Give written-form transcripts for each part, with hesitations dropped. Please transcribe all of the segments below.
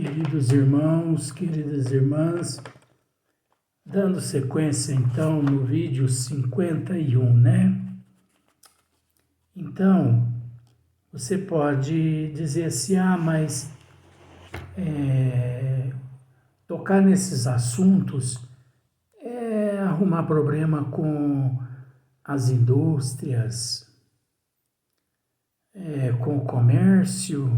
Queridos irmãos, queridas irmãs, dando sequência então no vídeo 51, né? Então, você pode dizer assim, mas tocar nesses assuntos é arrumar problema com as indústrias, com o comércio.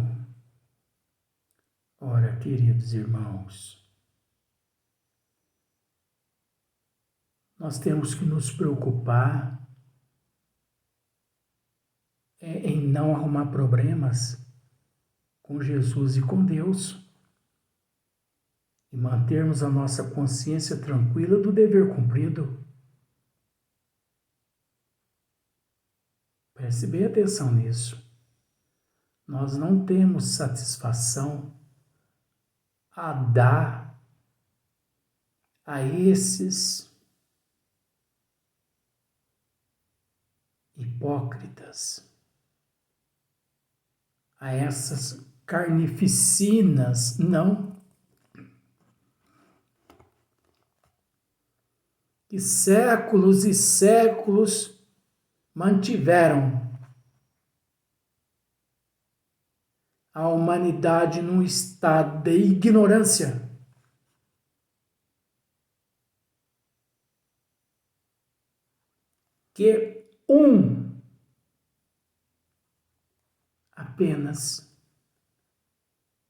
Ora, queridos irmãos, nós temos que nos preocupar em não arrumar problemas com Jesus e com Deus e mantermos a nossa consciência tranquila do dever cumprido. Preste bem atenção nisso. Nós não temos satisfação a dar a esses hipócritas, a essas carnificinas, não. Que séculos e séculos mantiveram a humanidade num estado de ignorância. Que apenas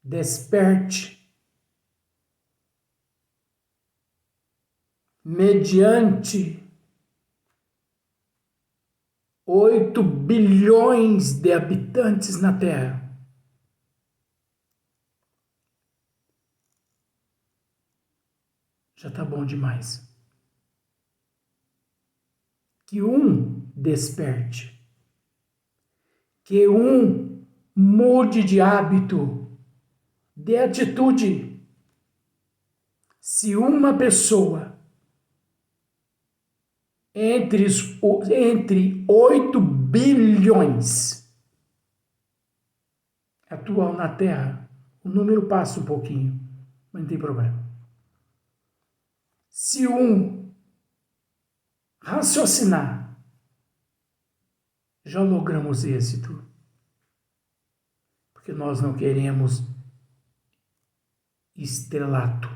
desperte mediante 8 bilhões de habitantes na Terra. Já está bom demais. Que desperte. Que mude de hábito, de atitude. Se uma pessoa entre 8 bilhões atual na Terra, o número passa um pouquinho, mas não tem problema. Se raciocinar, já logramos êxito. Porque nós não queremos estrelato.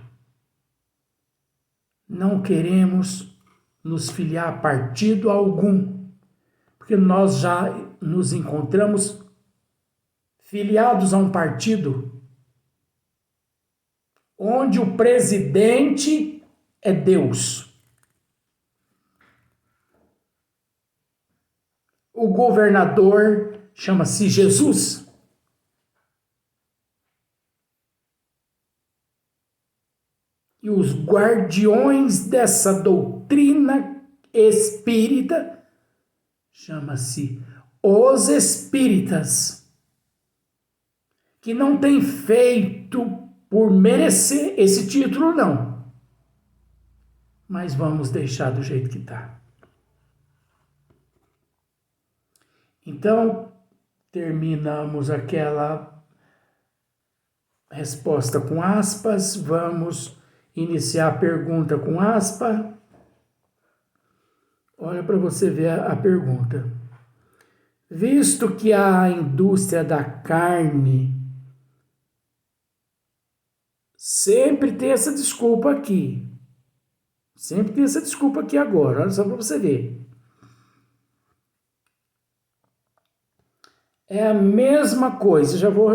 Não queremos nos filiar a partido algum. Porque nós já nos encontramos filiados a um partido onde o presidente é Deus. O governador chama-se Jesus. E os guardiões dessa doutrina espírita chama-se os espíritas, que não tem feito por merecer esse título, não. Mas vamos deixar do jeito que está. Então, terminamos aquela resposta com aspas, vamos iniciar a pergunta com aspa. Olha para você ver a pergunta. Visto que a indústria da carne sempre tem essa desculpa aqui. Sempre tem essa desculpa aqui agora. Olha só para você ver. É a mesma coisa. Já vou...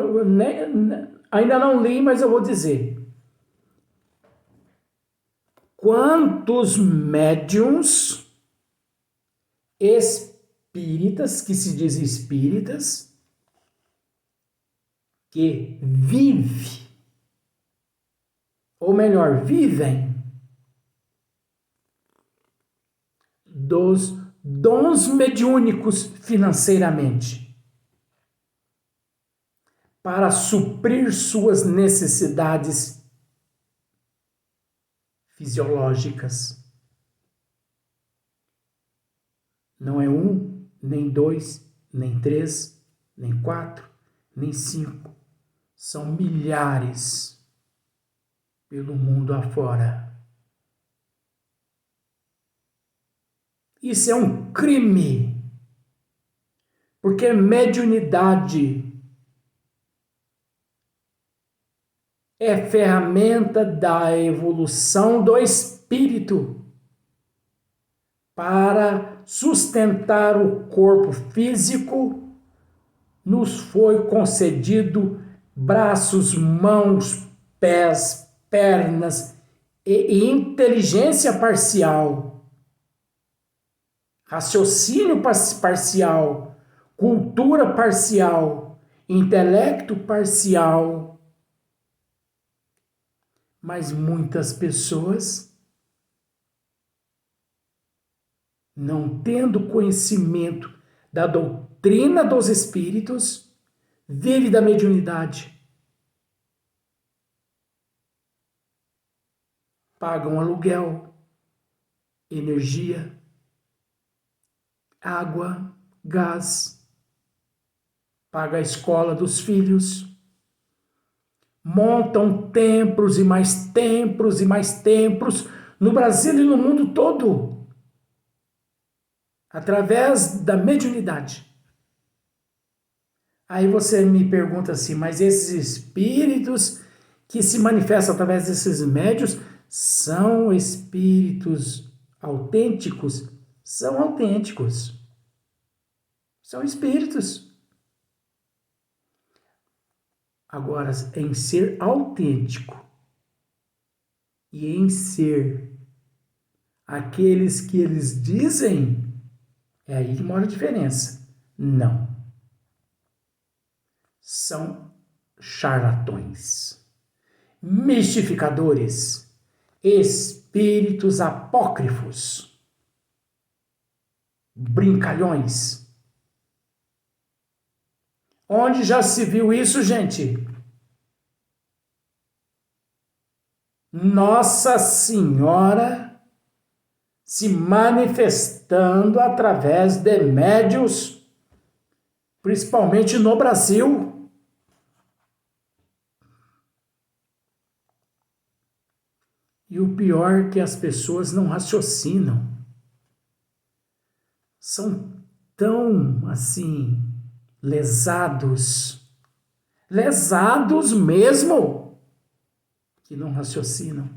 Ainda não li, mas eu vou dizer. Quantos médiuns espíritas, que se dizem espíritas, que vivem dos dons mediúnicos financeiramente para suprir suas necessidades fisiológicas. Não é 1, nem 2, nem 3, nem 4, nem 5. São milhares. pelo mundo afora. Isso é um crime, porque mediunidade é ferramenta da evolução do espírito para sustentar o corpo físico. Nos foi concedido braços, mãos, pés, pernas e inteligência parcial, raciocínio parcial, cultura parcial, intelecto parcial. Mas muitas pessoas, não tendo conhecimento da doutrina dos espíritos, vivem da mediunidade. Pagam aluguel, energia, água, gás, paga a escola dos filhos, montam templos e mais templos e mais templos no Brasil e no mundo todo, através da mediunidade. Aí você me pergunta assim, mas esses espíritos que se manifestam através desses médios são espíritos autênticos? São autênticos. São espíritos. Agora, em ser autêntico e em ser aqueles que eles dizem, é aí que mora a diferença. Não. São charlatões, mistificadores, espíritos apócrifos, brincalhões. Onde já se viu isso, gente? Nossa Senhora se manifestando através de médiuns, principalmente no Brasil. E o pior é que as pessoas não raciocinam. São tão, assim, lesados mesmo, que não raciocinam.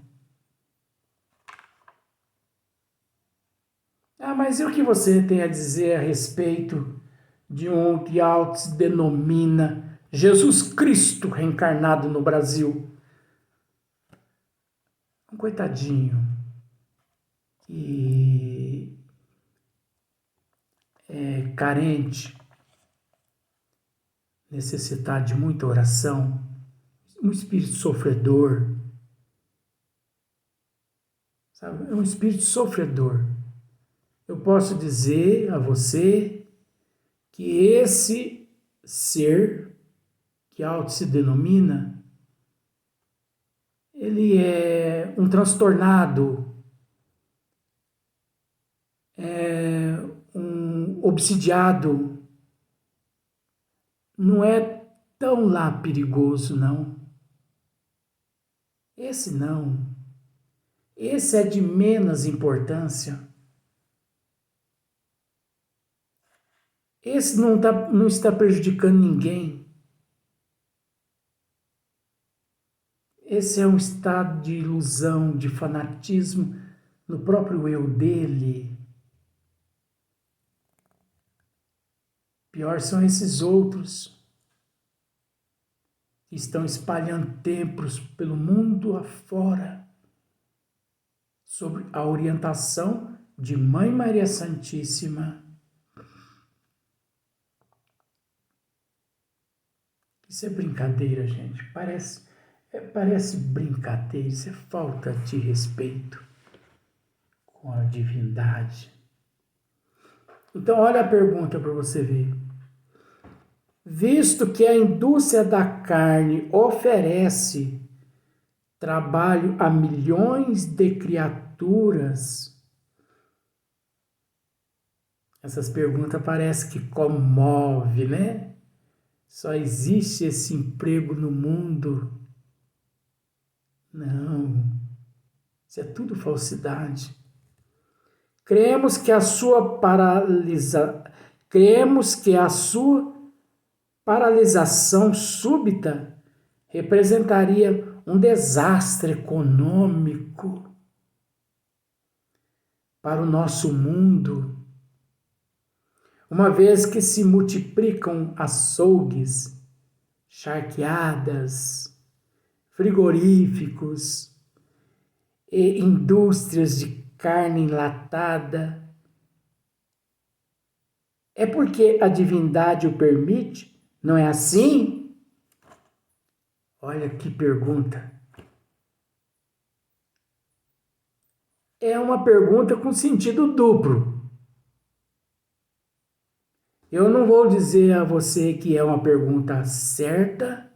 Ah, mas e o que você tem a dizer a respeito de um que auto-denomina Jesus Cristo reencarnado no Brasil? Um coitadinho que é carente, necessitado de muita oração, um espírito sofredor, sabe? É um espírito sofredor. Eu posso dizer a você que esse ser que auto se denomina, ele é um transtornado, é um obsidiado, não é tão lá perigoso, não. Esse não. Esse é de menos importância. Esse não está prejudicando ninguém. Esse é um estado de ilusão, de fanatismo no próprio eu dele. Pior são esses outros que estão espalhando templos pelo mundo afora sobre a orientação de Mãe Maria Santíssima. Isso é brincadeira, gente. Parece brincadeira, isso é falta de respeito com a divindade. Então, olha a pergunta para você ver. Visto que a indústria da carne oferece trabalho a milhões de criaturas, essas perguntas parecem que comove, né? Só existe esse emprego no mundo. Não, isso é tudo falsidade. Cremos que a sua paralisação súbita representaria um desastre econômico para o nosso mundo, uma vez que se multiplicam açougues, charqueadas, frigoríficos e indústrias de carne enlatada. É porque a divindade o permite? Não é assim? Olha que pergunta. É uma pergunta com sentido duplo. Eu não vou dizer a você que é uma pergunta certa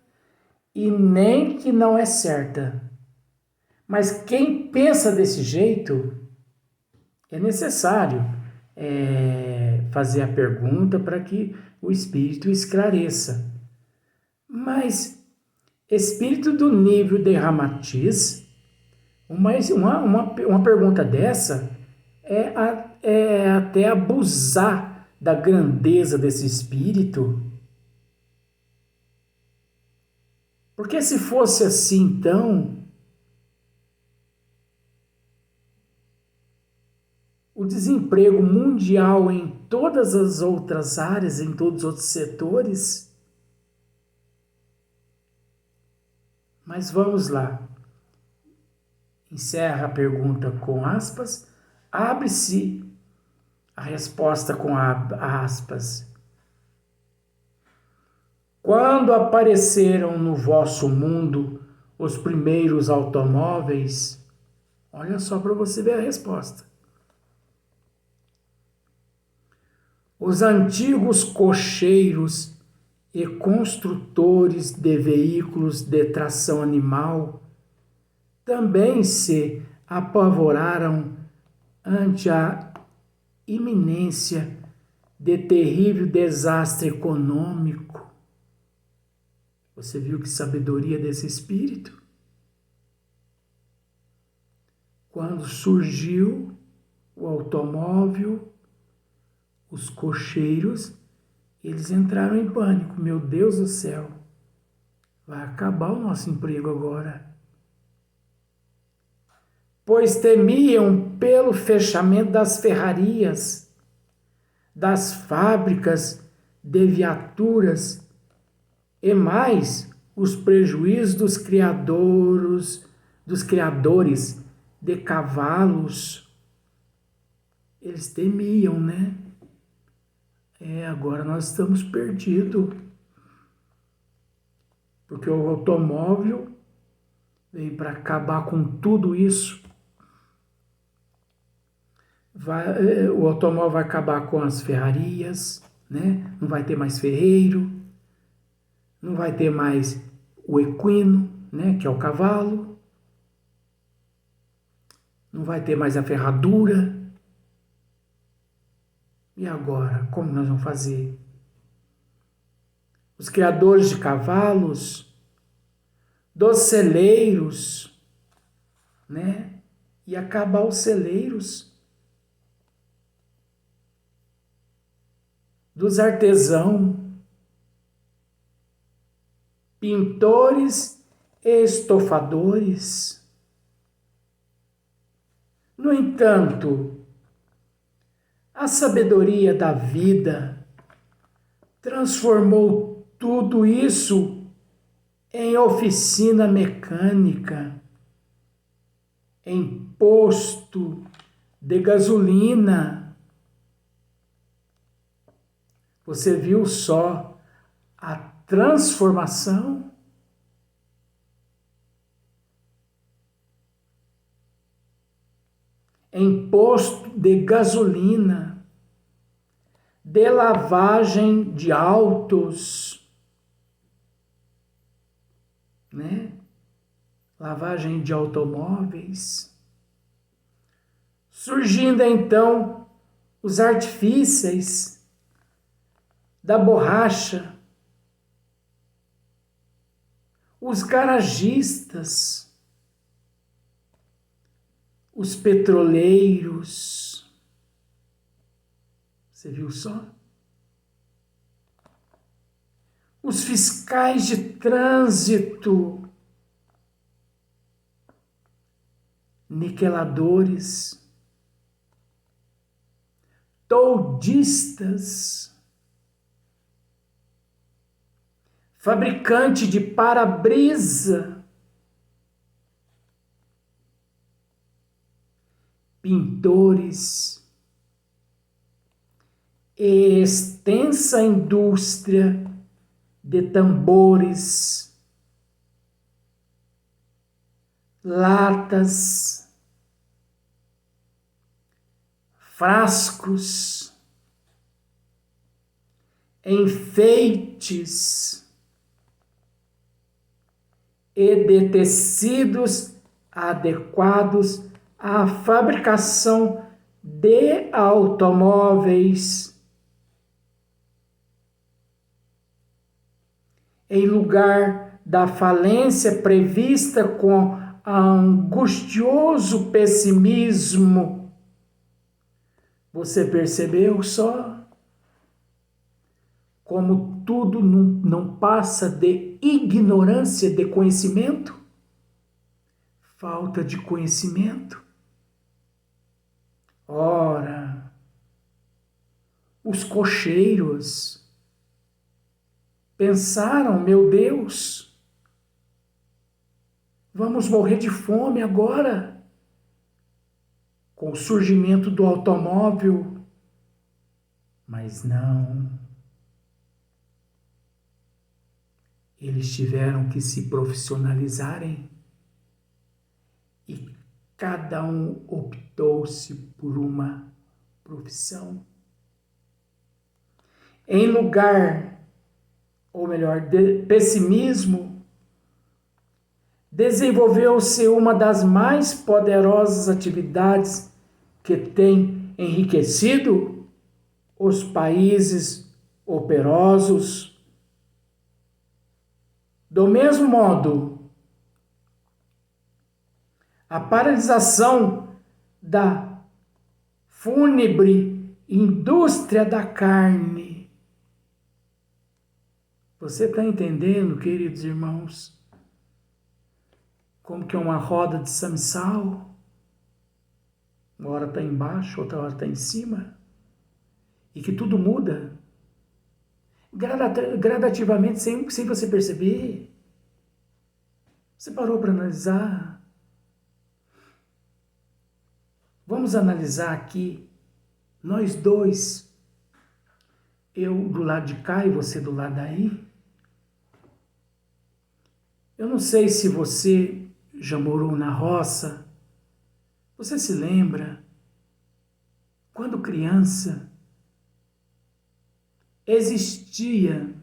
e nem que não é certa. Mas quem pensa desse jeito, é necessário fazer a pergunta para que o espírito esclareça. Mas espírito do nível de Ramatiz, uma pergunta dessa é até abusar da grandeza desse espírito. Porque se fosse assim, então, o desemprego mundial em todas as outras áreas, em todos os outros setores. Mas vamos lá. Encerra a pergunta com aspas, abre-se a resposta com aspas. Quando apareceram no vosso mundo os primeiros automóveis, olha só para você ver a resposta. Os antigos cocheiros e construtores de veículos de tração animal também se apavoraram ante a iminência de terrível desastre econômico. Você viu que sabedoria desse espírito? Quando surgiu o automóvel, os cocheiros, eles entraram em pânico. Meu Deus do céu, vai acabar o nosso emprego agora. Pois temiam pelo fechamento das ferrarias, das fábricas de viaturas e mais os prejuízos dos criadores de cavalos. Eles temiam, né? Agora nós estamos perdidos. Porque o automóvel veio para acabar com tudo isso. O automóvel vai acabar com as ferrarias, né? Não vai ter mais ferreiro, não vai ter mais o equino, né? Que é o cavalo, não vai ter mais a ferradura. E agora, como nós vamos fazer? Os criadores de cavalos, dos celeiros, né? E acabar os celeiros, dos artesãos, pintores e estofadores. No entanto, a sabedoria da vida transformou tudo isso em oficina mecânica, em posto de gasolina. Você viu só a transformação? Em posto de gasolina, de lavagem de autos, né? Lavagem de automóveis. Surgindo então os artifícios da borracha, os garagistas, os petroleiros. Você viu só? Os fiscais de trânsito, niqueladores, toldistas, fabricante de para-brisa, pintores, extensa indústria de tambores, latas, frascos, enfeites e de tecidos adequados à fabricação de automóveis. Em lugar da falência prevista com angustioso pessimismo. Você percebeu só como tudo não passa de ignorância de conhecimento? Falta de conhecimento. Ora, os cocheiros pensaram, meu Deus, vamos morrer de fome agora, com o surgimento do automóvel. Mas não. Eles tiveram que se profissionalizarem e cada um optou-se por uma profissão. Em lugar, ou melhor, de pessimismo, desenvolveu-se uma das mais poderosas atividades que tem enriquecido os países operosos. Do mesmo modo, a paralisação da fúnebre indústria da carne. Você está entendendo, queridos irmãos, como que é uma roda de samissal? Uma hora está embaixo, outra hora está em cima. E que tudo muda gradativamente, sem você perceber. Você parou para analisar? Vamos analisar aqui, nós dois, eu do lado de cá e você do lado daí. Eu não sei se você já morou na roça. Você se lembra, quando criança, existia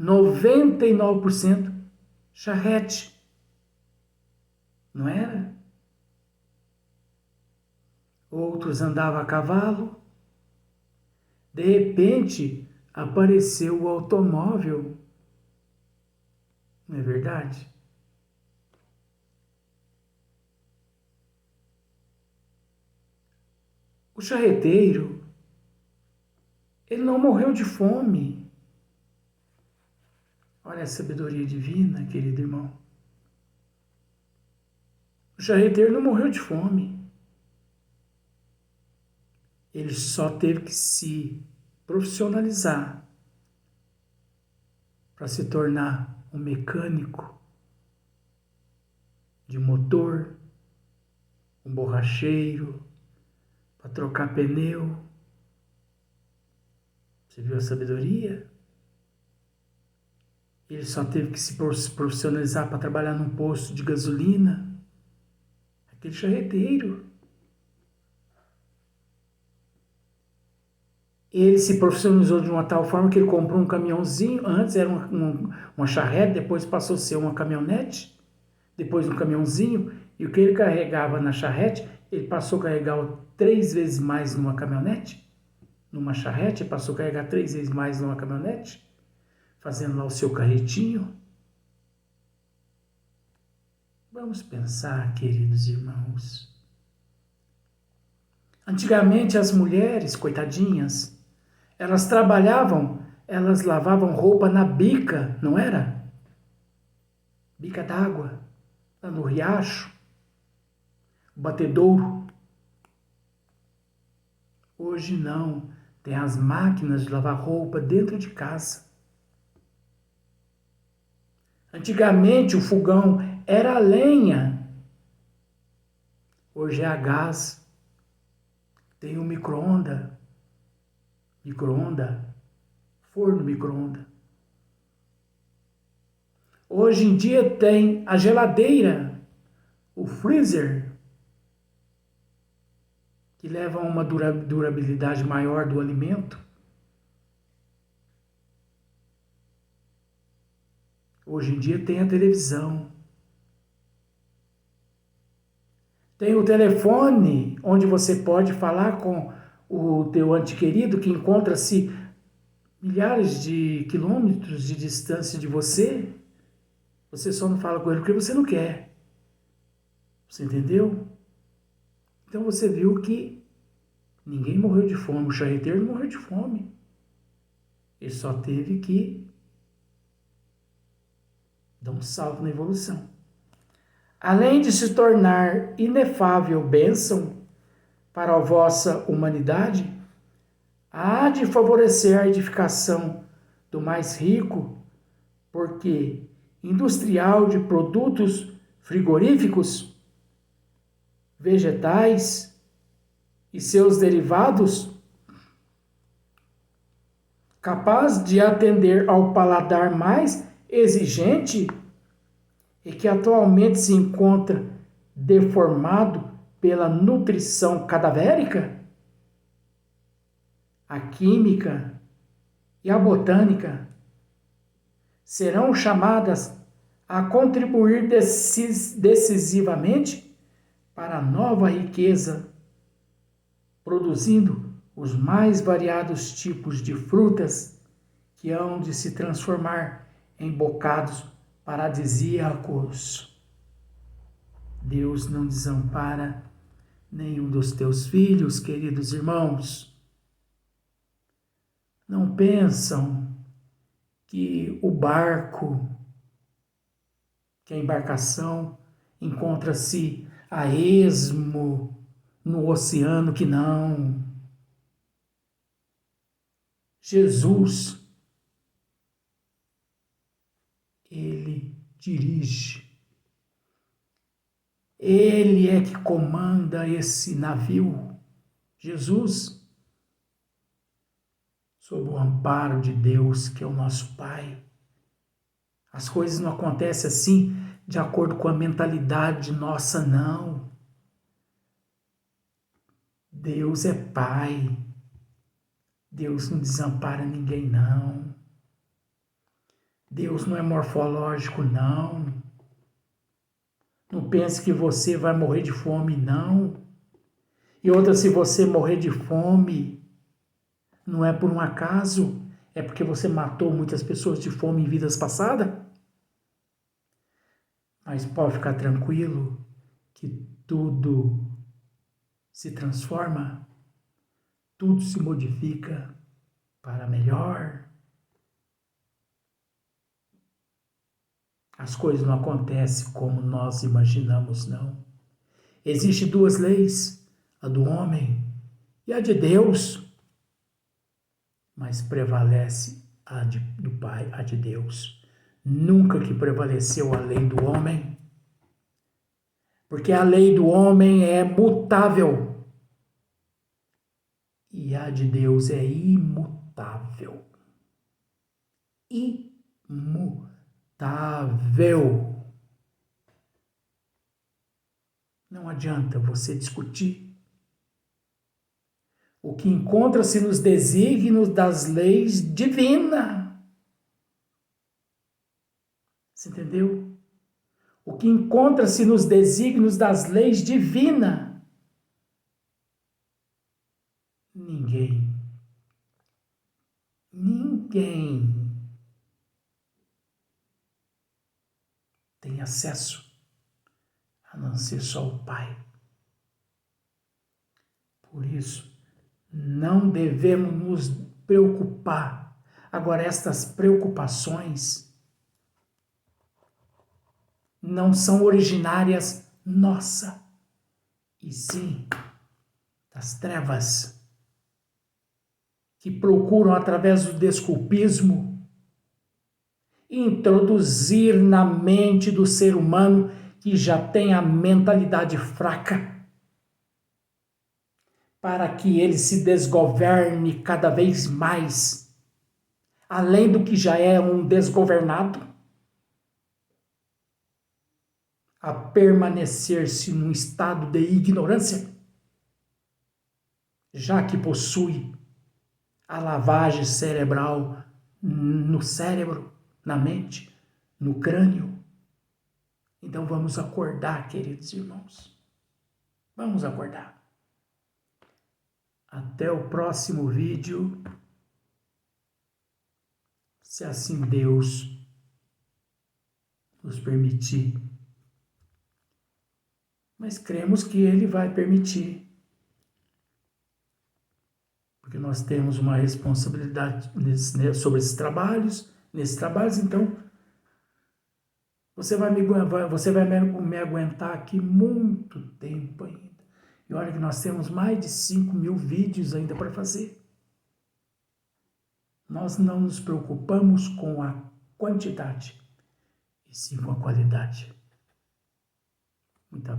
99% charrete, não era? Outros andavam a cavalo. De repente, apareceu o automóvel. Não é verdade? O charreteiro, ele não morreu de fome. Olha a sabedoria divina, querido irmão. O charreteiro não morreu de fome. Ele só teve que se profissionalizar para se tornar um mecânico de motor, um borracheiro, para trocar pneu. Você viu a sabedoria? Ele só teve que se profissionalizar para trabalhar num posto de gasolina. Aquele charreteiro. Ele se profissionalizou de uma tal forma que ele comprou um caminhãozinho. Antes era uma charrete, depois passou a ser uma caminhonete, depois um caminhãozinho. E o que ele carregava na charrete, ele passou a carregar 3 vezes mais numa caminhonete. Numa charrete, ele passou a carregar 3 vezes mais numa caminhonete, fazendo lá o seu carretinho. Vamos pensar, queridos irmãos. Antigamente as mulheres, coitadinhas, elas trabalhavam, elas lavavam roupa na bica, não era? Bica d'água, lá no riacho, batedouro. Hoje não, tem as máquinas de lavar roupa dentro de casa. Antigamente o fogão era a lenha, hoje é a gás. Tem o micro-ondas, forno micro-ondas. Hoje em dia tem a geladeira, o freezer, que leva a uma durabilidade maior do alimento. Hoje em dia tem a televisão. Tem o telefone, onde você pode falar com o teu ente querido que encontra-se milhares de quilômetros de distância de você. Você só não fala com ele porque você não quer. Você entendeu? Então você viu que ninguém morreu de fome. O charreteiro não morreu de fome. Ele só teve que dar um salto na evolução. Além de se tornar inefável bênção para a vossa humanidade, há de favorecer a edificação do mais rico, porque industrial de produtos frigoríficos, vegetais e seus derivados, capaz de atender ao paladar mais exigente e que atualmente se encontra deformado pela nutrição cadavérica, a química e a botânica serão chamadas a contribuir decisivamente para a nova riqueza, produzindo os mais variados tipos de frutas que hão de se transformar em bocados paradisíacos. Deus não desampara nenhum dos teus filhos, queridos irmãos. Não pensam que o barco, que a embarcação encontra-se a esmo no oceano, que não. Jesus, ele dirige. Ele é que comanda esse navio. Jesus, sob o amparo de Deus, que é o nosso Pai. As coisas não acontecem assim de acordo com a mentalidade nossa, não. Deus é Pai. Deus não desampara ninguém, não. Deus não é morfológico, não. Não pense que você vai morrer de fome, não. E outra, se você morrer de fome, não é por um acaso, é porque você matou muitas pessoas de fome em vidas passadas. Mas pode ficar tranquilo que tudo se transforma, tudo se modifica para melhor. As coisas não acontecem como nós imaginamos, não. Existem duas leis, a do homem e a de Deus, mas prevalece a do Pai, a de Deus. Nunca que prevaleceu a lei do homem, porque a lei do homem é mutável e a de Deus é imutável. Imutável. Não adianta você discutir. O que encontra-se nos desígnios das leis divinas. Você entendeu? O que encontra-se nos desígnios das leis divinas. Ninguém tem acesso a não ser só o Pai. Por isso, não devemos nos preocupar. Agora, estas preocupações não são originárias nossa, e sim das trevas, que procuram, através do desculpismo, introduzir na mente do ser humano que já tem a mentalidade fraca, para que ele se desgoverne cada vez mais, além do que já é um desgovernado, a permanecer-se num estado de ignorância, já que possui a lavagem cerebral no cérebro, na mente, no crânio. Então vamos acordar, queridos irmãos. Vamos acordar. Até o próximo vídeo, se assim Deus nos permitir. Mas cremos que Ele vai permitir, porque nós temos uma responsabilidade sobre esses trabalhos, então você vai me aguentar aqui muito tempo ainda. E olha que nós temos mais de 5.000 vídeos ainda para fazer. Nós não nos preocupamos com a quantidade, e sim com a qualidade. Muito